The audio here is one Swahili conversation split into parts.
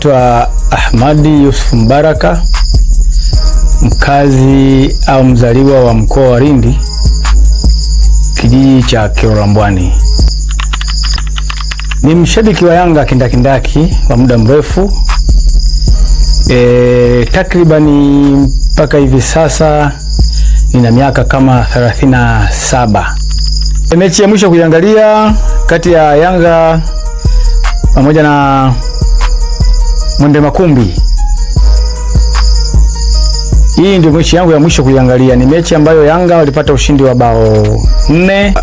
naitwa Ahmadi Yusuf Mbaraka, mkazi au mzaliwa wa mkoa wa Lindi, kijiji cha Kilolambwani. Ni mshabiki wa Yanga kindakindaki wa muda mrefu. Takribani mpaka hivi sasa nina miaka kama 37. Mechi ya mwisho kuiangalia kati ya Yanga pamoja na Mwembe Makumbi, hii ndio mechi yangu ya mwisho kuiangalia. Ni mechi ambayo Yanga walipata ushindi wa bao 4.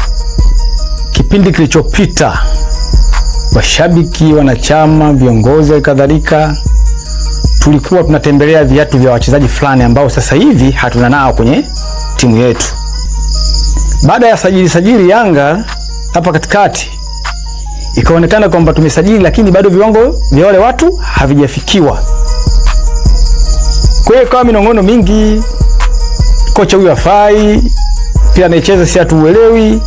Kipindi kilichopita washabiki, wanachama, viongozi kadhalika tulikuwa tunatembelea viatu vya wachezaji fulani ambao sasa hivi hatuna nao kwenye timu yetu. Baada ya sajili Yanga hapa katikati, ikaonekana kwamba tumesajili lakini bado viwango vya wale watu havijafikiwa. Kwa hiyo kama minongono mingi, kocha huyu hafai, pia anayecheza si hatuelewi,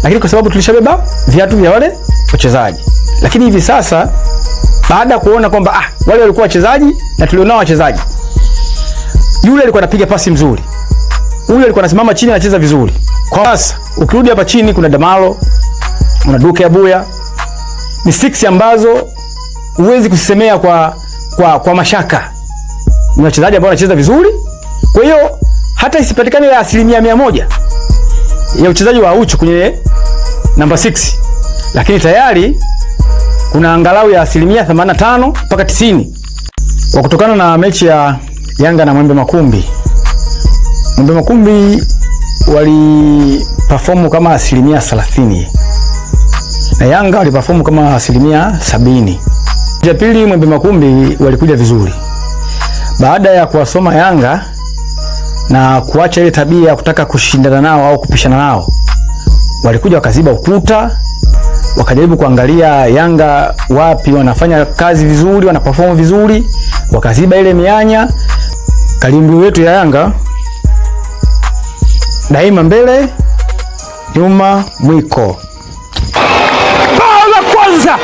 lakini kwa sababu tulishabeba viatu vya wale wachezaji. Lakini hivi sasa baada ya kuona kwamba wale walikuwa wachezaji na tulionao wachezaji, yule alikuwa anapiga pasi mzuri, yule alikuwa anasimama chini anacheza vizuri. Kwa sasa ukirudi hapa chini kuna Damalo, kuna Duke Abuya, ni 6 ambazo huwezi kusemea kwa mashaka. Ni wachezaji ambao wanacheza vizuri. Kwa hiyo hata isipatikane ya 100% ya uchezaji wa Aucho kwenye namba 6, lakini tayari kuna angalau ya 85 mpaka 90. Kwa kutokana na mechi ya Yanga na Mwembe Makumbi, Mwembe Makumbi wali perform kama 30% na Yanga wali perform kama 70%. Ya pili, Mwembe Makumbi walikuja vizuri baada ya kuwasoma Yanga na kuacha ile tabia ya kutaka kushindana nao au kupishana nao. Walikuja wakaziba ukuta, wakajaribu kuangalia Yanga wapi wanafanya kazi vizuri, wanaperform vizuri, wakaziba ile mianya. Kalimbu wetu ya Yanga daima mbele, nyuma mwiko. Bao la kwanza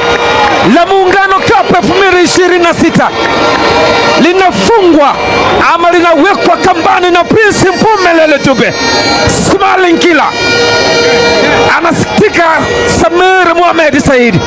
la Muungano Cup 2026 linafungwa ama linawekwa kambani na Prince Mpumelelo Dube. Smiling Killer anasikika. Samir Mohamed Said